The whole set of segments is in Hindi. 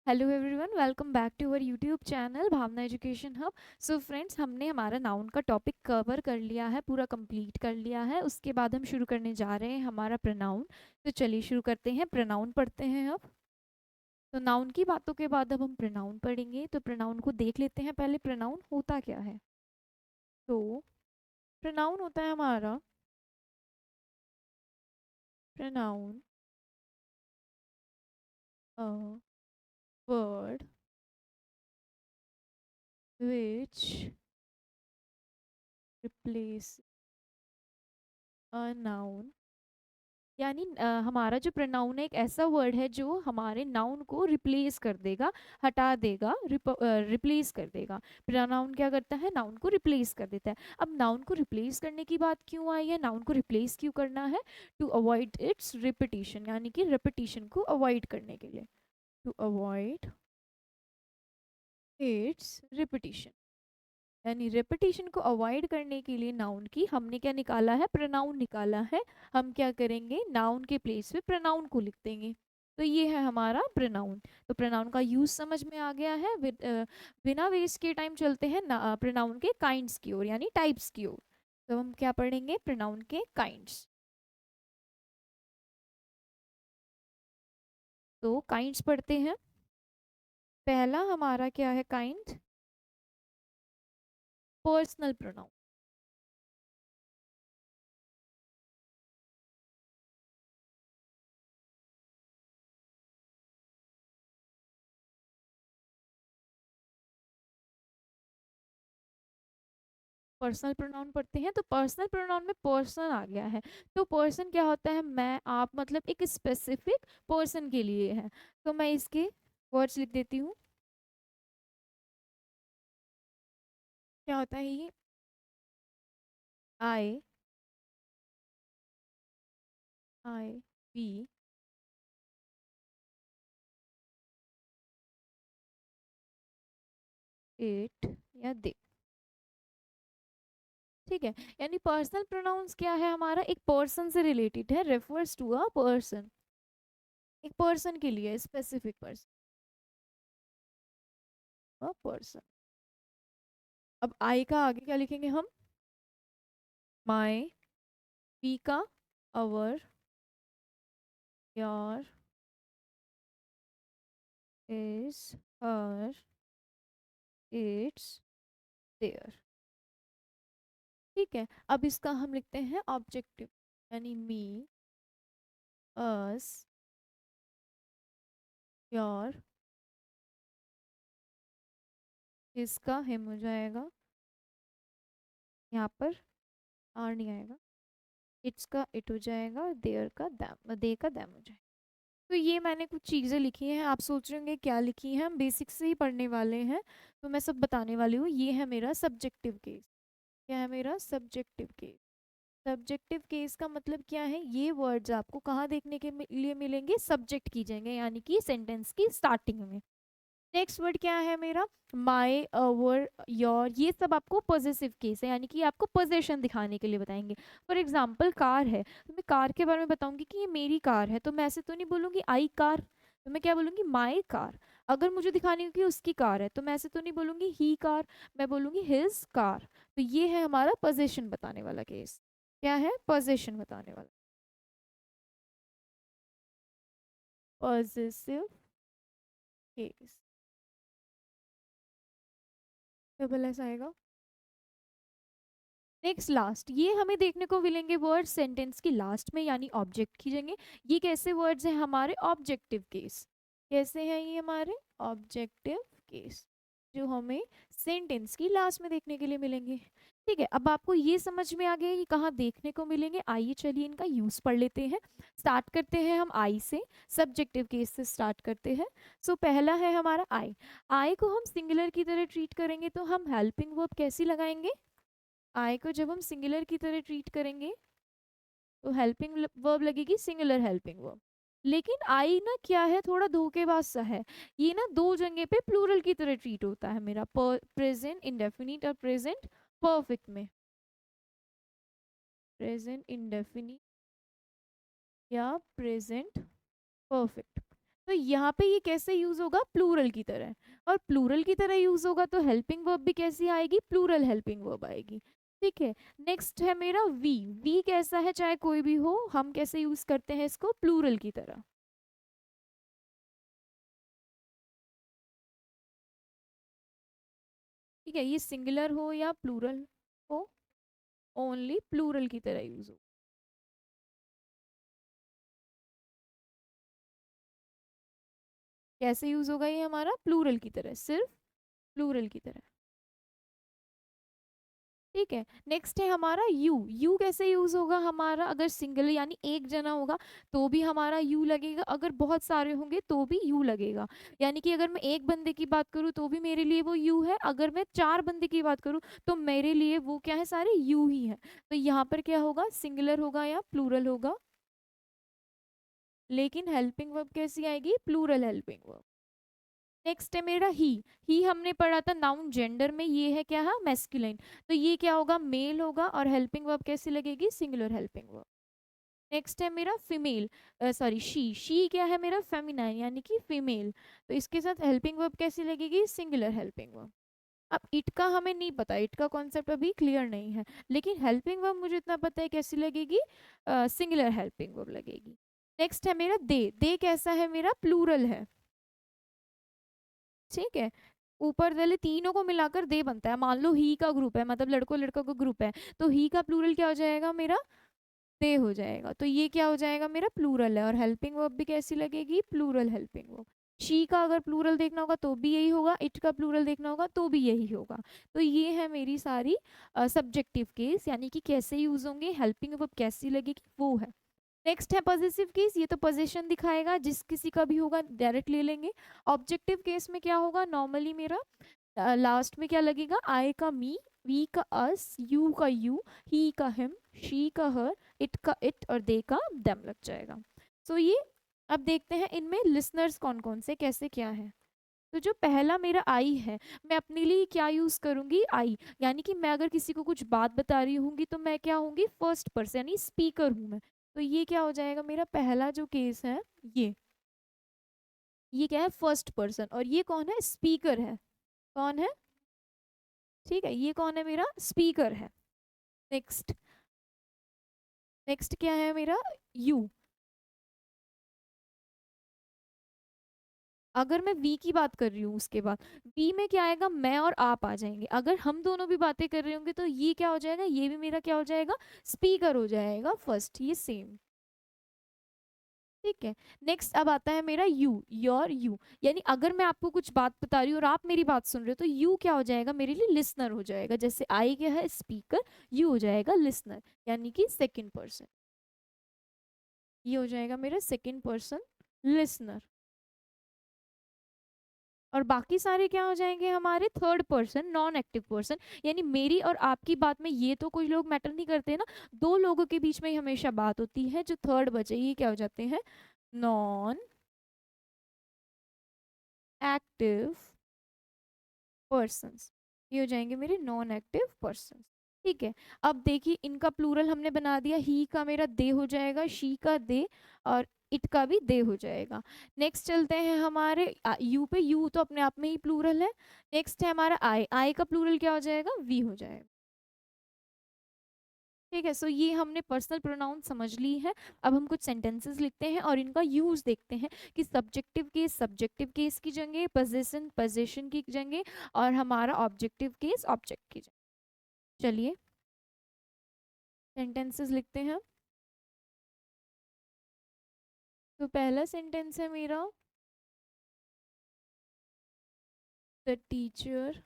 Hello everyone, welcome back to our YouTube channel Bhavna education hub. So friends, हमने हमारा नाउन का टॉपिक कवर कर लिया है, पूरा कंप्लीट कर लिया है। उसके बाद हम शुरू करने जा रहे हैं हमारा प्रोनाउन। तो चलिए शुरू करते हैं, प्रोनाउन पढ़ते हैं अब। तो नाउन की बातों के बाद अब हम प्रोनाउन पढ़ेंगे। तो प्रोनाउन को देख लेते हैं पहले, प्रोनाउन होता क्या है। तो प्रोनाउन होता है हमारा, pronoun a word which replace a noun. यानी हमारा जो प्रोनाउन है एक ऐसा वर्ड है जो हमारे नाउन को रिप्लेस कर देगा, हटा देगा, रिप्लेस कर देगा। प्रोनाउन क्या करता है, नाउन को रिप्लेस कर देता है। अब नाउन को रिप्लेस करने की बात क्यों आई है, नाउन को रिप्लेस क्यों करना है? टू अवॉइड इट्स रिपीटिशन, यानी कि रिपीटिशन को अवॉइड करने के लिए। टू अवॉइड इट्स रिपीटिशन, यानी रेपिटेशन को अवॉइड करने के लिए नाउन की हमने क्या निकाला है, प्रोनाउन निकाला है। हम क्या करेंगे, नाउन के प्लेस पे प्रोनाउन को लिख देंगे। तो ये है हमारा प्रोनाउन। तो प्रोनाउन का यूज समझ में आ गया है। बिना वेस्ट के टाइम चलते हैं ना प्रोनाउन के काइंड्स की ओर, यानी टाइप्स की ओर। तो हम क्या पढ़ेंगे, प्रोनाउन के काइंड्स। तो काइंड्स पढ़ते हैं। पहला हमारा क्या है kind, personal pronoun. Personal pronoun पढ़ते हैं। तो पर्सनल प्रोनाउन में पर्सन आ गया है। तो पर्सन क्या होता है, मैं आप, मतलब एक स्पेसिफिक पर्सन के लिए है। तो मैं इसके वर्ड्स लिख देती हूँ। क्या होता है ये, आई, आई, वी, इट या दे। ठीक है। यानी पर्सनल प्रोनाउंस क्या है, हमारा एक पर्सन से रिलेटेड है, रेफर्स टू अ पर्सन। एक पर्सन के लिए, स्पेसिफिक पर्सन, अ पर्सन। अब आई का आगे क्या लिखेंगे हम, माई। वी का our, your, his, her, its, their. ठीक है। अब इसका हम लिखते हैं ऑब्जेक्टिव, यानी मी, अस, योर। इसका हिम हो जाएगा, यहाँ पर आर नहीं आएगा। इट्स का इट हो जाएगा, और देयर का दैम, दे का दैम हो जाएगा। तो ये मैंने कुछ चीज़ें लिखी हैं, आप सोच रहे होंगे क्या लिखी हैं, हम बेसिक से ही पढ़ने वाले हैं। तो मैं सब बताने वाली हूँ। ये है मेरा सब्जेक्टिव केस। क्या है मेरा सब्जेक्टिव केस। सब्जेक्टिव केस का मतलब क्या है, ये वर्ड्स आपको कहाँ देखने के लिए मिलेंगे, सब्जेक्ट की जगह, यानी कि सेंटेंस की स्टार्टिंग में। नेक्स्ट वर्ड क्या है मेरा, माई, अवर, योर। ये सब आपको पॉजेसिव केस है, यानी कि आपको पोजेशन दिखाने के लिए बताएंगे। फॉर एग्जाम्पल कार है, तो मैं कार के बारे में बताऊंगी कि ये मेरी कार है। तो मैं ऐसे तो नहीं बोलूंगी आई कार, तो मैं क्या बोलूंगी, माई कार। अगर मुझे दिखानी हो कि उसकी कार है, तो मैं ऐसे तो नहीं बोलूंगी ही कार, मैं बोलूंगी हिज कार। तो ये है हमारा पोजेशन बताने वाला केस। क्या है, पोजेशन बताने वाला, पॉजेसिव केस। डबल एस आएगा। नेक्स्ट लास्ट, ये हमें देखने को मिलेंगे वर्ड सेंटेंस की लास्ट में, यानी ऑब्जेक्ट की जगह। ये कैसे वर्ड्स हैं, हमारे ऑब्जेक्टिव केस। कैसे हैं ये हमारे ऑब्जेक्टिव केस, जो हमें सेंटेंस की लास्ट में देखने के लिए मिलेंगे। ठीक है। अब आपको ये समझ में आ गया कि कहाँ देखने को मिलेंगे। आइए चलिए इनका यूज पढ़ लेते हैं। स्टार्ट करते हैं हम आई से, सब्जेक्टिव केस से स्टार्ट करते हैं। सो पहला है हमारा आई। आई को हम सिंगुलर की तरह ट्रीट करेंगे, तो हम हेल्पिंग वर्ब कैसी लगाएंगे। आई को जब हम सिंगुलर की तरह ट्रीट करेंगे, तो हेल्पिंग वर्ब लगेगी, सिंगुलर हेल्पिंग वर्ब। लेकिन आई ना क्या है, थोड़ा धोखेबाज सा है। ये ना दो जगह पे प्लूरल की तरह ट्रीट होता है मेरा, प्रेजेंट इंडेफिनिट और प्रेजेंट परफेक्ट में। प्रेजेंट इंडेफिनिट या प्रेजेंट परफेक्ट। तो यहाँ पे ये कैसे यूज होगा, प्लूरल की तरह। और प्लूरल की तरह यूज होगा तो हेल्पिंग वर्ब भी कैसी आएगी, प्लूरल हेल्पिंग वर्ब आएगी। ठीक है, नेक्स्ट है मेरा वी। वी कैसा है, चाहे कोई भी हो, हम कैसे यूज करते हैं इसको, प्लूरल की तरह। ठीक है, ये सिंगुलर हो या प्लूरल हो, ओनली प्लूरल की तरह यूज हो। कैसे यूज होगा ये हमारा, प्लूरल की तरह, सिर्फ प्लूरल की तरह। ठीक है, नेक्स्ट है हमारा यू। यू कैसे यूज होगा हमारा, अगर सिंगल यानी एक जना होगा तो भी हमारा यू लगेगा, अगर बहुत सारे होंगे तो भी यू लगेगा। यानी कि अगर मैं एक बंदे की बात करूँ तो भी मेरे लिए वो यू है, अगर मैं चार बंदे की बात करूँ तो मेरे लिए वो क्या है, सारे यू ही है। तो यहाँ पर क्या होगा, सिंगुलर होगा या प्लूरल होगा, लेकिन हेल्पिंग वर्ब कैसी आएगी, प्लूरल हेल्पिंग वर्ब। नेक्स्ट है मेरा ही। ही हमने पढ़ा था नाउन जेंडर में, ये है क्या है, मैस्कुलिन। तो ये क्या होगा, मेल होगा, और हेल्पिंग वर्ब कैसी लगेगी, सिंगुलर हेल्पिंग वर्ब। नेक्स्ट है मेरा फीमेल, सॉरी शी। शी क्या है मेरा, फेमिनाइन यानी कि फीमेल। तो इसके साथ हेल्पिंग वर्ब कैसी लगेगी, सिंगुलर हेल्पिंग वर्ब। अब इट का हमें नहीं पता, इट का कॉन्सेप्ट अभी क्लियर नहीं है, लेकिन हेल्पिंग वर्ब मुझे इतना पता है कैसी लगेगी, सिंगुलर हेल्पिंग वर्ब लगेगी। नेक्स्ट है मेरा दे। दे कैसा है मेरा, प्लूरल है। ठीक है, ऊपर वाले तीनों को मिलाकर दे बनता है। मान लो ही का ग्रुप है, मतलब लड़कों लड़कों का ग्रुप है, तो ही का प्लूरल क्या हो जाएगा मेरा, दे हो जाएगा। तो ये क्या हो जाएगा मेरा, प्लूरल है, और हेल्पिंग वर्ब भी कैसी लगेगी, प्लूरल हेल्पिंग वर्ब। शी का अगर प्लूरल देखना होगा तो भी यही होगा, इट का प्लूरल देखना होगा तो भी यही होगा। तो ये है मेरी सारी सब्जेक्टिव केस, यानी कि कैसे यूज होंगे, हेल्पिंग वर्ब कैसी लगेगी, वो है। नेक्स्ट है पॉजिटिव केस, ये तो पोजीशन दिखाएगा, जिस किसी का भी होगा डायरेक्ट ले लेंगे। ऑब्जेक्टिव केस में क्या होगा, नॉर्मली मेरा लास्ट में क्या लगेगा, आई का मी, वी का अस, यू का यू, ही का हिम, शी का हर, इट का इट, और दे का दम लग जाएगा। सो ये अब देखते हैं इनमें लिसनर्स कौन कौन से कैसे क्या है। तो जो पहला मेरा आई है, मैं अपने लिए क्या यूज करूंगी, आई। यानी कि मैं अगर किसी को कुछ बात बता रही होंगी तो मैं क्या होंगी, फर्स्ट पर्सन यानी स्पीकर हूं मैं। तो ये क्या हो जाएगा मेरा पहला जो केस है, ये क्या है, फर्स्ट पर्सन, और ये कौन है, स्पीकर है। कौन है, ठीक है, ये कौन है मेरा, स्पीकर है। नेक्स्ट, नेक्स्ट क्या है मेरा, यू। अगर मैं वी की बात कर रही हूँ उसके बाद वी में क्या आएगा, मैं और आप आ जाएंगे। अगर हम दोनों भी बातें कर रहे होंगे तो ये क्या हो जाएगा, ये भी मेरा क्या हो जाएगा, स्पीकर हो जाएगा फर्स्ट, ये सेम। ठीक है, नेक्स्ट अब आता है मेरा यू, योर यू। यानी अगर मैं आपको कुछ बात बता रही हूँ और आप मेरी बात सुन रहे हो तो यू क्या हो जाएगा, मेरे लिए लिसनर हो जाएगा। जैसे आई क्या है, स्पीकर, यू हो जाएगा लिसनर, यानी कि सेकंड पर्सन। ये हो जाएगा मेरा सेकंड पर्सन लिसनर। और बाकी सारे क्या हो जाएंगे हमारे, third person non active person. यानी मेरी और आपकी बात में ये तो कुछ लोग मैटर नहीं करते ना, दो लोगों के बीच में ही हमेशा बात होती है, जो थर्ड बचे ये क्या हो जाते हैं, नॉन एक्टिव पर्सन्स। ये हो जाएंगे मेरे नॉन एक्टिव पर्सन। ठीक है, अब देखिए इनका प्लूरल हमने बना दिया, ही का मेरा दे हो जाएगा, शी का दे, और इट का भी दे हो जाएगा। नेक्स्ट चलते हैं हमारे यू पे। यू तो अपने आप में ही प्लूरल है। नेक्स्ट है हमारा आई। आई का प्लूरल क्या हो जाएगा, वी हो जाएगा। ठीक है, सो ये हमने पर्सनल प्रोनाउन समझ ली है। अब हम कुछ सेंटेंसेस लिखते हैं और इनका यूज देखते हैं कि सब्जेक्टिव केस की जगह, पोजीशन पोजीशन की जगह, और हमारा ऑब्जेक्टिव केस ऑब्जेक्ट की जगह। चलिए सेंटेंसेस लिखते हैं। तो पहला सेंटेंस है मेरा, the teacher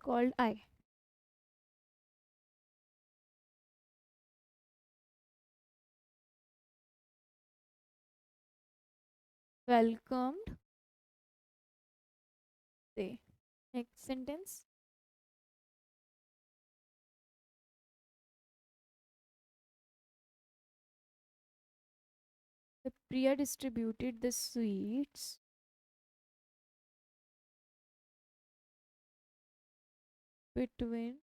called I, welcomed they. Next sentence, the Priya distributed the sweets between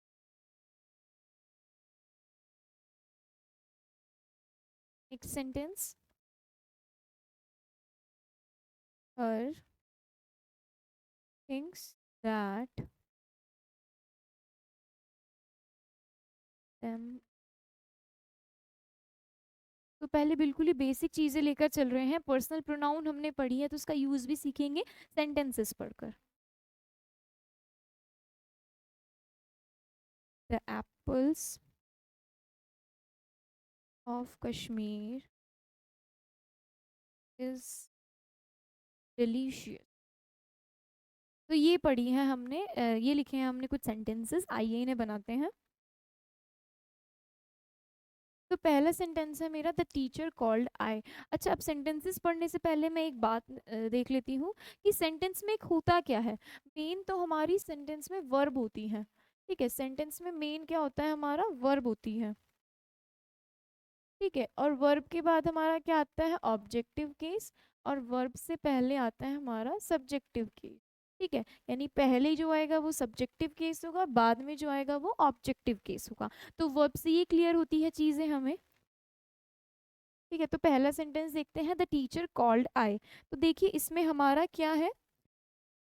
next sentence, her things that them. तो पहले बिल्कुल ही बेसिक चीजें लेकर चल रहे हैं, पर्सनल प्रोनाउन हमने पढ़ी है तो उसका यूज भी सीखेंगे सेंटेंसेस पढ़कर। The apples of Kashmir is delicious. तो ये पढ़ी है हमने, ये लिखे हैं हमने कुछ सेंटेंसेस, आइए इन्हें बनाते हैं। तो पहला सेंटेंस है मेरा, द टीचर कॉल्ड आई। अच्छा, अब सेंटेंसेस पढ़ने से पहले मैं एक बात देख लेती हूँ कि सेंटेंस में एक होता क्या है। मेन तो हमारी सेंटेंस में वर्ब होती है, ठीक है, सेंटेंस में मेन क्या होता है हमारा, वर्ब होती है, ठीक है, और वर्ब के बाद हमारा क्या आता है, ऑब्जेक्टिव केस, और वर्ब से पहले आता है हमारा सब्जेक्टिव केस, ठीक है, यानी पहले जो आएगा वो सब्जेक्टिव केस होगा, बाद में जो आएगा वो ऑब्जेक्टिव केस होगा। तो वर्ब से ये क्लियर होती है चीज़ें हमें, ठीक है। तो पहला सेंटेंस देखते हैं, द टीचर कॉल्ड आई। तो देखिए इसमें हमारा क्या है,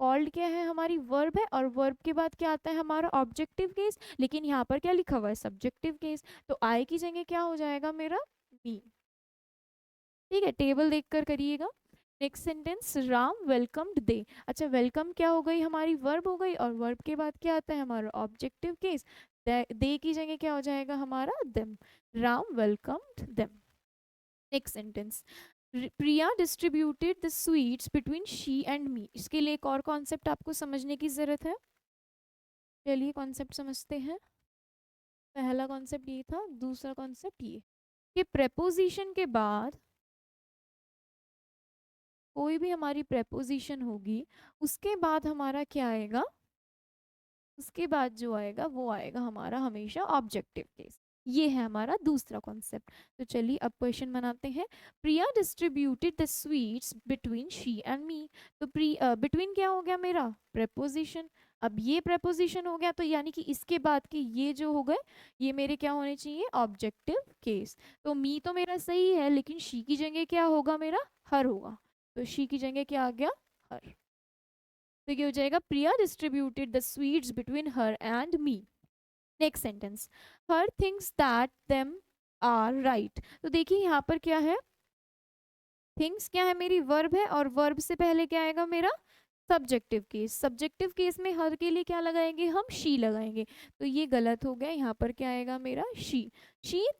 कॉल्ड क्या है, हमारी वर्ब है, और वर्ब के बाद क्या आता है हमारा ऑब्जेक्टिव केस, लेकिन यहाँ पर क्या लिखा हुआ है, सब्जेक्टिव केस। तो आई की जगह क्या हो जाएगा मेरा, मी, ठीक है, टेबल देखकर करिएगा। नेक्स्ट सेंटेंस, राम वेलकम्ड दे। अच्छा, वेलकम क्या हो गई, हमारी वर्ब हो गई, और वर्ब के बाद क्या आता है हमारा ऑब्जेक्टिव केस, दे की जगह क्या हो जाएगा हमारा, them. Ram welcomed them. Next sentence, Priya distributed the sweets between she and मी। इसके लिए एक और कॉन्सेप्ट आपको समझने की ज़रूरत है, चलिए कॉन्सेप्ट समझते हैं। पहला कॉन्सेप्ट ये था, दूसरा कॉन्सेप्ट ये कि प्रेपोजिशन के बाद कोई भी हमारी प्रेपोजिशन होगी, उसके बाद हमारा क्या आएगा, उसके बाद जो आएगा वो आएगा हमारा हमेशा ऑब्जेक्टिव केस। ये है हमारा दूसरा कॉन्सेप्ट। तो चलिए अब क्वेश्चन बनाते हैं। Priya distributed the sweets between she and me. तो बिटवीन क्या हो गया मेरा, प्रेपोजिशन। अब ये प्रेपोजिशन हो गया, तो यानी कि इसके बाद के ये जो हो गए, ये मेरे क्या होने चाहिए, ऑब्जेक्टिव केस। तो मी तो मेरा सही है, लेकिन शी की जगह क्या होगा मेरा, हर होगा। तो शी की जगह क्या आ गया, हर। तो ये हो जाएगा, Priya distributed the sweets between her and me. Next sentence, her things that them are right. तो देखिए यहाँ पर क्या है, थिंग्स क्या है, मेरी वर्ब है, और वर्ब से पहले क्या आएगा मेरा सब्जेक्टिव केस। सब्जेक्टिव केस में हर के लिए क्या लगाएंगे, हम शी लगाएंगे। तो ये गलत हो गया, यहाँ पर क्या आएगा मेरा she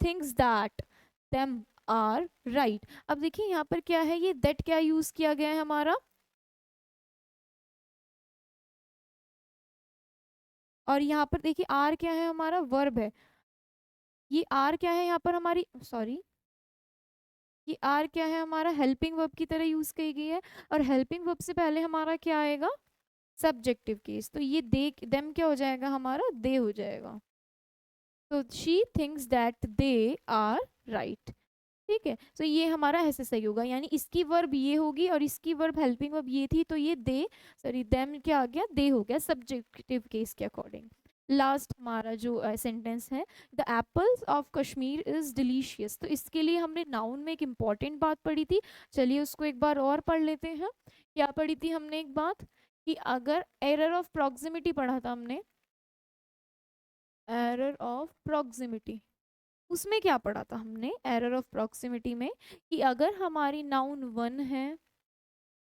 thinks that them are right. अब देखिए यहाँ पर क्या है, ये दैट क्या यूज किया गया है हमारा, और यहाँ पर देखिए आर क्या है, हमारा वर्ब है। ये आर क्या है यहाँ पर हमारी, सॉरी, ये आर क्या है, हमारा हेल्पिंग वर्ब की तरह यूज की गई है, और हेल्पिंग वर्ब से पहले हमारा क्या आएगा, सब्जेक्टिव केस। तो ये दे देम क्या हो जाएगा हमारा, दे हो जाएगा। तो she thinks that they are right, ठीक है। तो ये हमारा ऐसे सही होगा, यानी इसकी वर्ब ये होगी और इसकी वर्ब हेल्पिंग वर्ब ये थी, तो ये दे, सॉरी देम क्या आ गया, दे हो गया सब्जेक्टिव केस के अकॉर्डिंग। लास्ट हमारा जो सेंटेंस है, the apples of Kashmir is delicious. तो इसके लिए हमने नाउन में एक इम्पॉर्टेंट बात पढ़ी थी, चलिए उसको एक बार और पढ़ लेते हैं। क्या पढ़ी थी हमने, एक बात कि अगर एरर ऑफ प्रॉक्सिमिटी पढ़ा था हमने, एरर ऑफ प्रॉक्सिमिटी, उसमें क्या पढ़ा था हमने, एरर ऑफ प्रॉक्सिमिटी में, कि अगर हमारी नाउन वन है,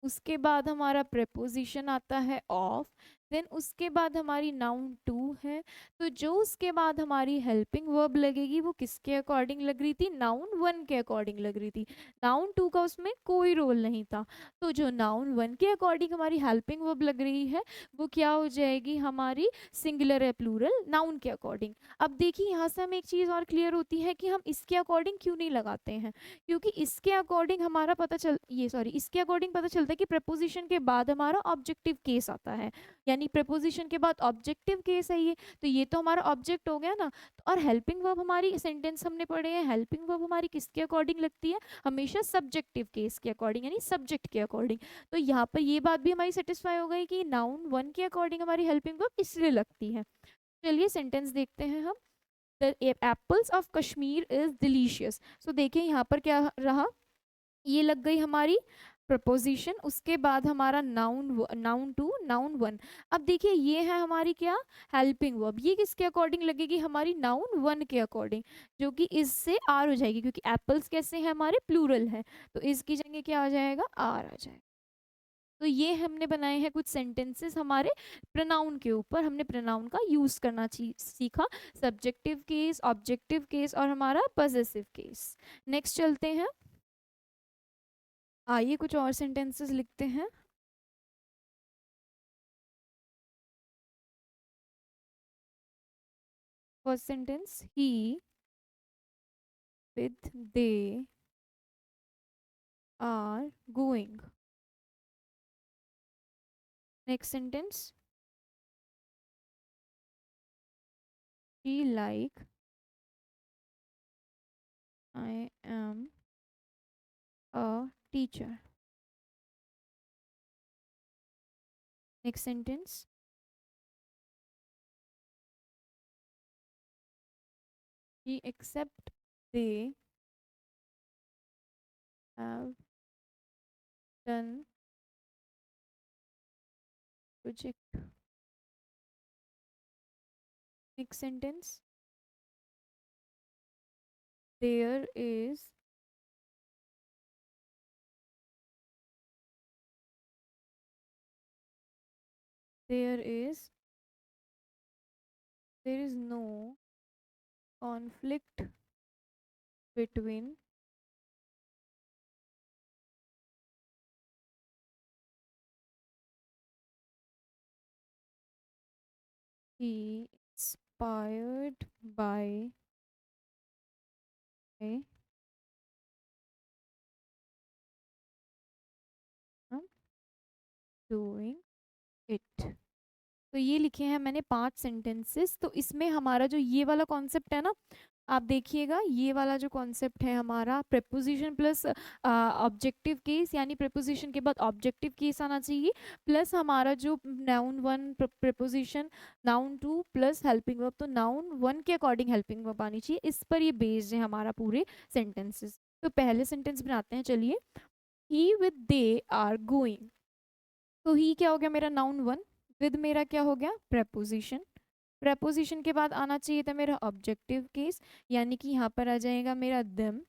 उसके बाद हमारा प्रेपोजिशन आता है ऑफ, देन उसके बाद हमारी नाउन टू है, तो जो उसके बाद हमारी हेल्पिंग वर्ब लगेगी वो किसके अकॉर्डिंग लग रही थी, नाउन वन के अकॉर्डिंग लग रही थी। नाउन टू का उसमें कोई रोल नहीं था। तो जो नाउन वन के अकॉर्डिंग हमारी हेल्पिंग वर्ब लग रही है वो क्या हो जाएगी हमारी, सिंगुलर है प्लूरल, नाउन के अकॉर्डिंग। अब देखिए यहाँ से हमें एक चीज़ और क्लियर होती है कि हम इसके अकॉर्डिंग क्यों नहीं लगाते हैं, क्योंकि इसके अकॉर्डिंग हमारा पता चल, ये सॉरी, इसके अकॉर्डिंग पता चलता है कि प्रपोजिशन के बाद हमारा ऑब्जेक्टिव केस आता है, यानी प्रपोजिशन के बाद ऑब्जेक्टिव केस है ये, तो ये तो हमारा ऑब्जेक्ट हो गया ना। तो और हेल्पिंग वर्ब हमारी, सेंटेंस हमने पढ़े हैं, हेल्पिंग वर्ब हमारी किसके अकॉर्डिंग लगती है, हमेशा सब्जेक्टिव केस के अकॉर्डिंग, यानी सब्जेक्ट के अकॉर्डिंग। तो यहाँ पर ये बात भी हमारी सेटिस्फाई हो गई कि नाउन वन के अकॉर्डिंग हमारी हेल्पिंग वर्ब इसलिए लगती है। चलिए सेंटेंस देखते हैं हम। The apples of Kashmir is delicious. So देखिए यहाँ पर क्या रहा, ये लग गई हमारी प्रपोजिशन, उसके बाद हमारा noun, noun two, noun one. अब देखिए ये है हमारी क्या, हेल्पिंग वर्ब। ये किसके अकॉर्डिंग लगेगी, हमारी नाउन वन के अकॉर्डिंग, जो कि इससे आर हो जाएगी, क्योंकि एप्पल्स कैसे हैं, हमारे प्लूरल है, तो इसकी जगह क्या आ जाएगा, आर आ जाएगा। तो ये हमने बनाए हैं कुछ सेंटेंसेस हमारे प्रोनाउन के ऊपर, हमने प्रोनाउन का यूज करना सीखा, सब्जेक्टिव केस, ऑब्जेक्टिव केस और हमारा पॉजेसिव केस। नेक्स्ट चलते हैं, आइए कुछ और सेंटेंसेस लिखते हैं। First sentence, he with they are going. Next sentence, she like I am a teacher. Next sentence, she except they have done project. Next sentence, there is there is there is no conflict between he inspired by doing it। तो ये लिखे हैं मैंने 5 सेंटेंसेस। तो इसमें हमारा जो ये वाला कॉन्सेप्ट है ना, आप देखिएगा, ये वाला जो कॉन्सेप्ट है हमारा प्रेपोजिशन प्लस ऑब्जेक्टिव केस, यानी प्रेपोजिशन के बाद ऑब्जेक्टिव केस आना चाहिए, प्लस हमारा जो noun one preposition, noun two plus helping verb, तो नाउन वन के अकॉर्डिंग हेल्पिंग वर्ब आनी चाहिए। इस पर ये बेस्ड है हमारा पूरे सेंटेंसेस। तो पहले सेंटेंस बनाते हैं, चलिए। ही विद दे आर गोइंग। तो ही क्या हो गया मेरा, नाउन वन, विद मेरा क्या हो गया, प्रेपोजिशन। प्रेपोजिशन के बाद आना चाहिए था मेरा ऑब्जेक्टिव केस, यानी कि यहाँ पर आ जाएगा मेरा देम।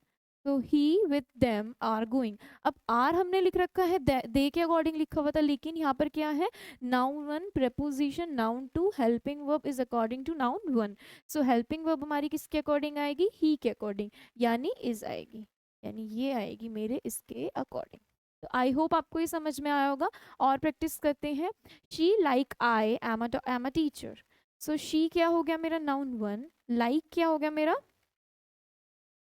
तो ही विद देम आर गोइंग। अब आर हमने लिख रखा है दे के अकॉर्डिंग लिखा हुआ था, लेकिन यहाँ पर क्या है, noun one preposition, noun two, helping verb is according to noun one. So helping verb हमारी किसके अकॉर्डिंग आएगी, ही के अकॉर्डिंग, यानी इज आएगी, यानी ये आएगी मेरे इसके अकॉर्डिंग। तो आई होप आपको ये समझ में आया होगा। और प्रैक्टिस करते हैं। She like I am a teacher. So she क्या हो गया मेरा, नाउन वन, लाइक क्या हो गया मेरा,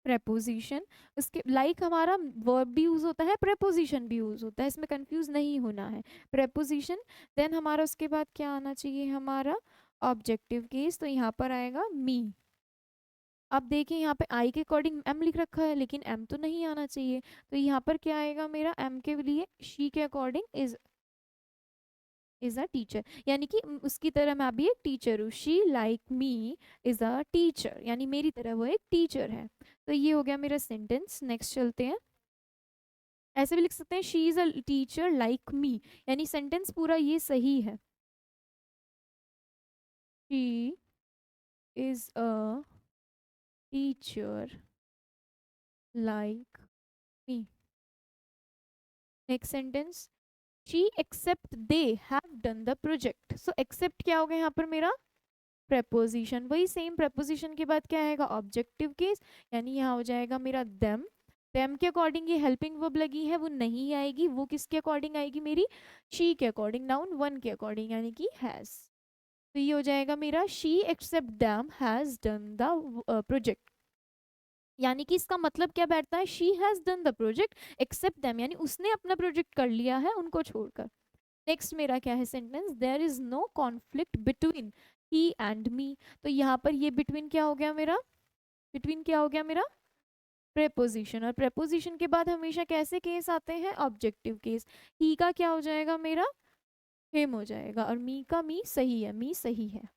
प्रेपोजिशन। उसके लाइक हमारा वर्ब भी यूज होता है, प्रेपोजिशन भी यूज होता है, इसमें कंफ्यूज नहीं होना है, प्रेपोजिशन। देन हमारा उसके बाद क्या आना चाहिए, हमारा ऑब्जेक्टिव केस, तो यहाँ पर आएगा मी। अब देखिए यहाँ पे आई के अकॉर्डिंग एम लिख रखा है, लेकिन एम तो नहीं आना चाहिए, तो यहाँ पर क्या आएगा मेरा, एम के लिए शी के अकॉर्डिंग इज अ टीचर, यानी कि उसकी तरह मैं भी एक टीचर हूँ। She like me is a teacher, यानी मेरी तरह वो एक टीचर है। तो ये हो गया मेरा सेंटेंस। नेक्स्ट चलते हैं। ऐसे भी लिख सकते हैं, she is a teacher like me, यानी सेंटेंस पूरा ये सही है। She is a teacher like me. Next sentence, she except they have done the project. So except क्या हो गया यहाँ पर मेरा, प्रेपोजिशन, वही सेम प्रेपोजिशन के बाद क्या आएगा, ऑब्जेक्टिव केस, यानी यहाँ हो जाएगा मेरा देम। देम के अकॉर्डिंग ये हेल्पिंग वर्ब लगी है, वो नहीं आएगी, वो किसके अकॉर्डिंग आएगी मेरी, शी के अकॉर्डिंग, नाउन वन के अकॉर्डिंग, यानी कि हैज। तो ये हो जाएगा मेरा, she except them has done the project, यानी कि इसका मतलब क्या बैठता है, she has done the project except them, यानी उसने अपना प्रोजेक्ट कर लिया है उनको छोड़कर। नेक्स्ट मेरा क्या है sentence, there is no conflict between he and me. तो यहाँ पर ये बिटवीन क्या हो गया मेरा, बिटवीन क्या हो गया मेरा, प्रेपोजिशन, और प्रेपोजिशन के बाद हमेशा कैसे केस आते हैं, ऑब्जेक्टिव केस। ही का क्या हो जाएगा मेरा, हिम हो जाएगा, और मी का मी सही है, मी सही है।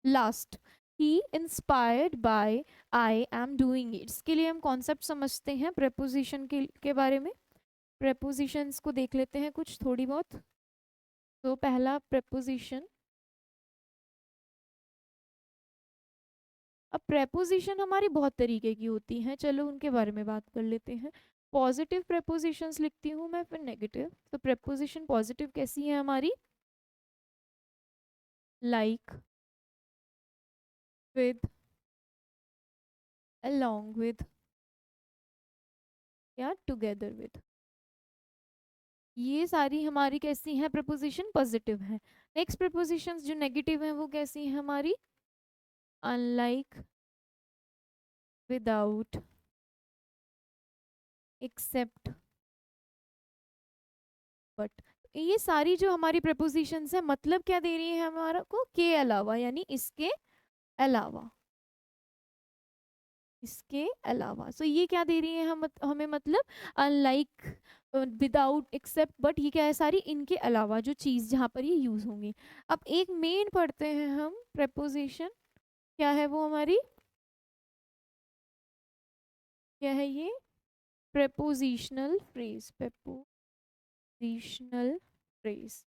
Last, he inspired by I am doing it. इसके लिए हम कॉन्सेप्ट समझते हैं प्रेपोजिशन के बारे में। प्रेपोजिशंस को देख लेते हैं कुछ थोड़ी बहुत। तो पहला प्रेपोजिशन, अब प्रेपोजिशन हमारी बहुत तरीके की होती हैं, चलो उनके बारे में बात कर लेते हैं। पॉजिटिव प्रेपोजिशंस लिखती हूँ मैं, फिर नेगेटिव। तो प्रेपोजिशन पॉजिटिव कैसी है हमारी? लाइक, विद, along with या टुगेदर विद, ये सारी हमारी कैसी हैं प्रपोजिशन? पॉजिटिव हैं। नेक्स्ट प्रपोजिशंस जो नेगेटिव हैं वो कैसी हैं हमारी? Unlike, without, except, but. ये सारी जो हमारी प्रपोजिशंस हैं मतलब क्या दे रही है हमारा को? के अलावा, यानी इसके अलावा, इसके अलावा। सो ये क्या दे रही है हमें मतलब? अनलाइक, विदाउट, एक्सेप्ट, बट, ये क्या है? सारी इनके अलावा जो चीज़ जहाँ पर ये यूज़ होंगी। अब एक मेन पढ़ते हैं हम प्रपोजिशन, क्या है वो हमारी? क्या है ये? Prepositional phrase. प्रपोजिशनल फ्रेज,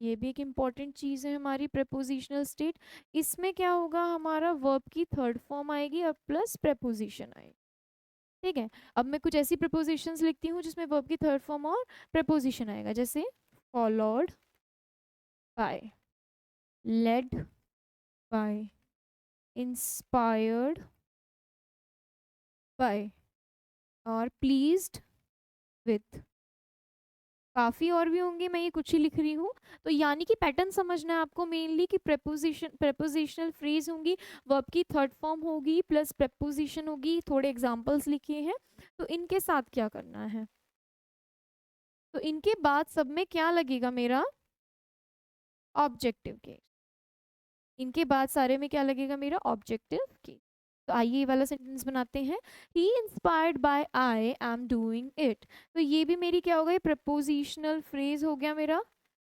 ये भी एक इम्पॉर्टेंट चीज़ है हमारी प्रपोजिशनल स्टेट। इसमें क्या होगा? हमारा वर्ब की थर्ड फॉर्म आएगी और प्लस प्रपोजिशन आएगी। ठीक है, अब मैं कुछ ऐसी प्रपोजिशंस लिखती हूँ जिसमें वर्ब की थर्ड फॉर्म और प्रपोजिशन आएगा, जैसे followed by, led by, inspired bye, और प्लीज्ड विथ। काफ़ी और भी होंगे, मैं ये कुछ ही लिख रही हूँ। तो यानी कि पैटर्न समझना है आपको मेनली कि प्रपोजिशनल फ्रेज होंगी, वर्ब की थर्ड फॉर्म होगी, प्लस प्रपोजिशन होगी। थोड़े एग्जांपल्स लिखे हैं, तो इनके साथ क्या करना है? तो इनके बाद सब में क्या लगेगा मेरा? Objective case. इनके बाद सारे में क्या लगेगा मेरा? Objective case. तो आइए ये वाला सेंटेंस बनाते हैं। He inspired by I am doing it. तो ये भी मेरी क्या हो गई? प्रपोजिशनल फ्रेज हो गया मेरा।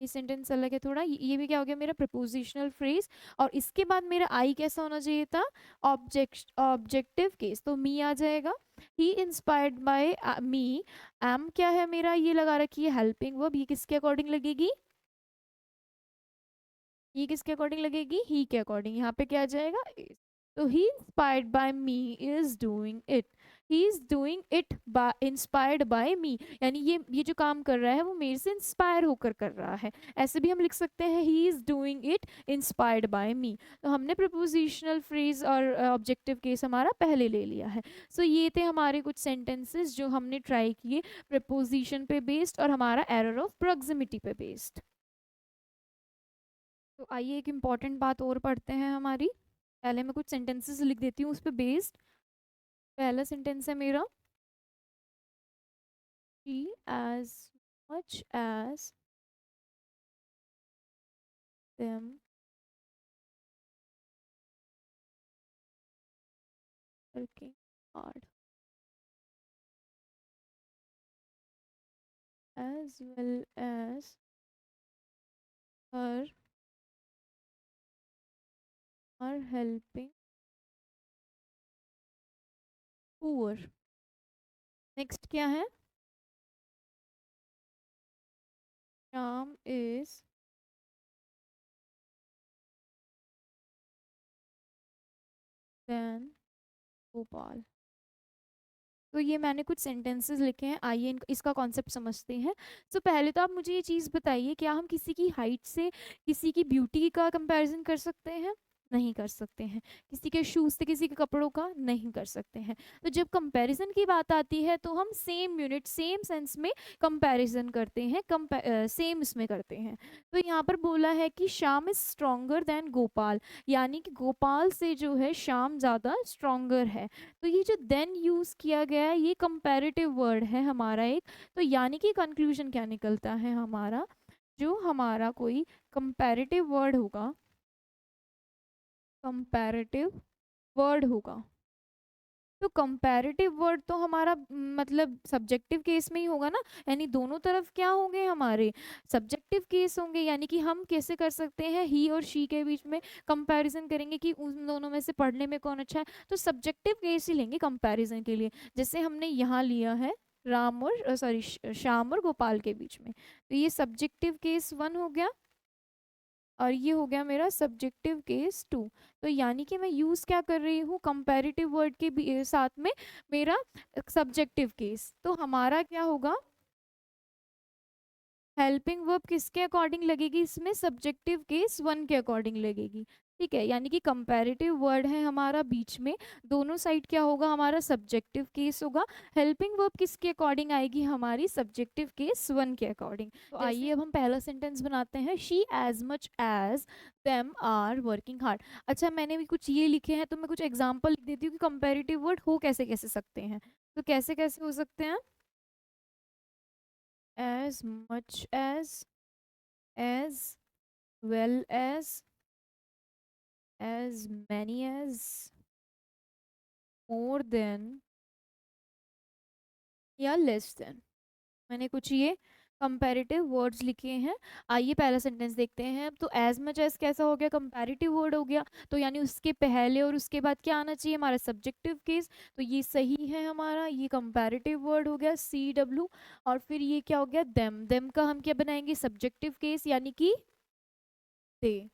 ये सेंटेंस अलग है थोड़ा, ये भी क्या हो गया मेरा? Prepositional phrase. और इसके बाद मेरा आई कैसा होना चाहिए था? Objective case. तो मी आ जाएगा। ही इंस्पायर्ड बाय मी। एम क्या है मेरा? ये लगा रखी है हेल्पिंग वर्ब, ये किसके अकॉर्डिंग लगेगी? ये किसके अकॉर्डिंग लगेगी? ही के अकॉर्डिंग। यहाँ पे क्या आ जाएगा? is। तो he inspired by me is doing it. He is doing it by, inspired by me, यानी ये जो काम कर रहा है वो मेरे से इंस्पायर होकर कर रहा है। ऐसे भी हम लिख सकते हैं, he is doing it inspired by me. तो हमने प्रपोजिशनल फ्रेज और ऑब्जेक्टिव केस हमारा पहले ले लिया है। सो ये थे हमारे कुछ सेंटेंसेस जो हमने ट्राई किए प्रपोजिशन पे बेस्ड और हमारा एरर ऑफ प्रोक्सिमिटी पे बेस्ड। तो आइए एक इम्पॉर्टेंट बात और पढ़ते हैं हमारी। पहले मैं कुछ सेंटेंसेस लिख देती हूँ उस पर बेस्ड। पहला सेंटेंस है मेरा, she as much as them working hard as well as her are helping poor. Next क्या है? Shyam is then Gopal. तो ये मैंने कुछ सेंटेंसेस लिखे हैं, आइए इसका कॉन्सेप्ट समझते हैं। तो पहले तो आप मुझे ये चीज़ बताइए, क्या हम किसी की हाइट से किसी की ब्यूटी का कंपैरिजन कर सकते हैं? नहीं कर सकते हैं। किसी के शूज़ से किसी के कपड़ों का नहीं कर सकते हैं। तो जब कंपैरिजन की बात आती है तो हम सेम यूनिट सेम सेंस में कंपैरिजन करते हैं, सेम इसमें करते हैं। तो यहाँ पर बोला है कि Shyam is stronger then Gopal, यानी कि गोपाल से जो है श्याम ज़्यादा स्ट्रोंगर है। तो ये जो देन यूज़ किया गया है ये कंपैरेटिव वर्ड है हमारा एक। तो यानी कि कंक्लूजन क्या निकलता है हमारा? जो हमारा कोई कंपैरेटिव वर्ड होगा, कंपैरेटिव वर्ड होगा, तो कंपैरेटिव वर्ड तो हमारा मतलब सब्जेक्टिव केस में ही होगा ना, यानी दोनों तरफ क्या होंगे हमारे सब्जेक्टिव केस होंगे। यानी कि हम कैसे कर सकते हैं ही और शी के बीच में कंपैरिजन करेंगे कि उन दोनों में से पढ़ने में कौन अच्छा है, तो सब्जेक्टिव केस ही लेंगे कंपैरिजन के लिए। जैसे हमने यहाँ लिया है राम और सॉरी श्याम और गोपाल के बीच में, तो ये सब्जेक्टिव केस 1 हो गया और ये हो गया मेरा सब्जेक्टिव केस 2। तो यानी कि मैं यूज़ क्या कर रही हूँ कंपैरेटिव वर्ड के साथ में मेरा सब्जेक्टिव केस। तो हमारा क्या होगा, हेल्पिंग वर्ब किसके अकॉर्डिंग लगेगी इसमें, सब्जेक्टिव केस 1 के अकॉर्डिंग लगेगी। ठीक है, यानी कि कंपैरेटिव वर्ड है हमारा बीच में, दोनों साइड क्या होगा हमारा सब्जेक्टिव केस होगा। हेल्पिंग वर्ब किसके अकॉर्डिंग आएगी, हमारी सब्जेक्टिव केस 1 के अकॉर्डिंग। तो आइए अब हम पहला सेंटेंस बनाते हैं, she as much as them are working hard. अच्छा, मैंने भी कुछ ये लिखे हैं तो मैं कुछ एग्जाम्पल लिख देती हूँ कि कंपेरेटिव वर्ड हो कैसे कैसे सकते हैं। तो कैसे कैसे हो सकते हैं, as much as well as many as, more than या लेस देन। मैंने कुछ ये कंपैरेटिव वर्ड्स लिखे हैं। आइए पहला सेंटेंस देखते हैं। तो एज मच एज कैसा हो गया, कंपैरेटिव वर्ड हो गया, तो यानी उसके पहले और उसके बाद क्या आना चाहिए, हमारा सब्जेक्टिव केस। तो ये सही है हमारा, ये कंपैरेटिव वर्ड हो गया सी डब्ल्यू। और फिर ये क्या हो गया, देम। देम का हम क्या बनाएंगे, सब्जेक्टिव केस, यानी कि they.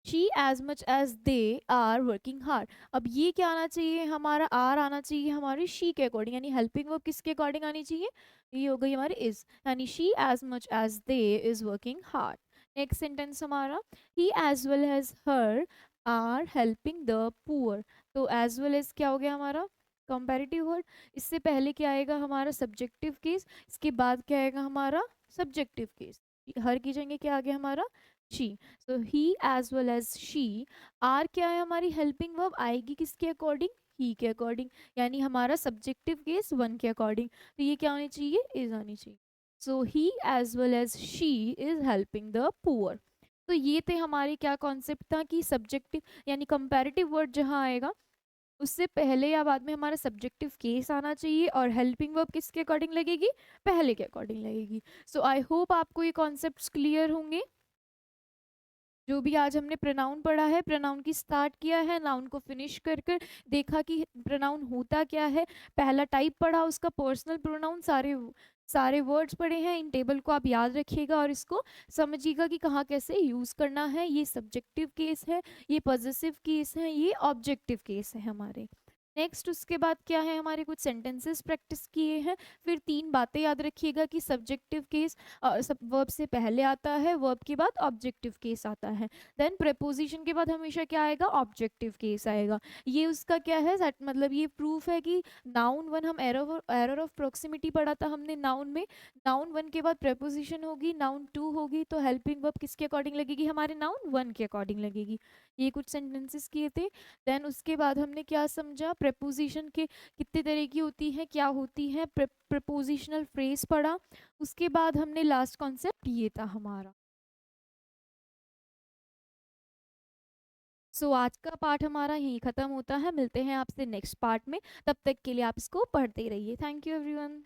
She as much as they are working hard. अब ये क्या आना चाहिए, हमारा आर आना चाहिए हमारे शी के अकॉर्डिंग, यानी हेल्पिंग वर्ब किसके अकॉर्डिंग आनी चाहिए, ये हो गई हमारी इज, यानी she as much as they is working hard. Next sentence हमारा, he as well as her are helping the poor. तो एज वेल एज क्या हो गया हमारा कंपैरेटिव वर्ड, इससे पहले क्या आएगा हमारा सब्जेक्टिव केस, इसके बाद क्या आएगा हमारा सब्जेक्टिव केस। हर की जगह क्या आ गया हमारा she. So he as well as she are क्या है हमारी हेल्पिंग वर्ब, आएगी किसके अकॉर्डिंग, ही के अकॉर्डिंग, यानी हमारा सब्जेक्टिव केस 1 के अकॉर्डिंग। तो ये क्या होनी चाहिए, इज आनी चाहिए। So he as well as she is helping the poor. तो ये थे हमारे क्या कॉन्सेप्ट था कि सब्जेक्टिव यानी कंपैरेटिव वर्ड जहाँ आएगा उससे पहले या बाद में हमारा सब्जेक्टिव केस आना चाहिए, और हेल्पिंग वर्ब किसके अकॉर्डिंग लगेगी, पहले के अकॉर्डिंग लगेगी। सो आई होप आपको ये कॉन्सेप्ट्स क्लियर होंगे। जो भी आज हमने प्रोनाउन पढ़ा है, प्रोनाउन की स्टार्ट किया है, नाउन को फिनिश कर कर देखा कि प्रोनाउन होता क्या है, पहला टाइप पढ़ा उसका पर्सनल प्रोनाउन, सारे सारे वर्ड्स पढ़े हैं। इन टेबल को आप याद रखिएगा और इसको समझिएगा कि कहाँ कैसे यूज़ करना है। ये सब्जेक्टिव केस है, ये पॉजिटिव केस है, ये ऑब्जेक्टिव केस है हमारे। नेक्स्ट उसके बाद क्या है, हमारे कुछ सेंटेंसेस प्रैक्टिस किए हैं। फिर 3 बातें याद रखिएगा कि सब्जेक्टिव केस सब वर्ब से पहले आता है, वर्ब के बाद ऑब्जेक्टिव केस आता है, देन प्रेपोजिशन के बाद हमेशा क्या आएगा, ऑब्जेक्टिव केस आएगा। ये उसका क्या है मतलब ये प्रूफ है कि नाउन 1 हम एरर ऑफ प्रोक्सिमिटी पढ़ा था हमने नाउन में, नाउन 1 के बाद प्रेपोजिशन होगी, नाउन 2 होगी, तो हेल्पिंग वर्ब किसके अकॉर्डिंग लगेगी, हमारे नाउन 1 के अकॉर्डिंग लगेगी। ये कुछ सेंटेंसेस किए थे। देन उसके बाद हमने क्या समझा, प्रेपोजिशन के कितने तरह की होती है, क्या होती है, प्रेपोजिशनल फ्रेज पढ़ा। उसके बाद हमने लास्ट कॉन्सेप्ट ये था हमारा। सो आज का पार्ट हमारा यहीं ख़त्म होता है, मिलते हैं आपसे नेक्स्ट पार्ट में, तब तक के लिए आप इसको पढ़ते रहिए। Thank you everyone.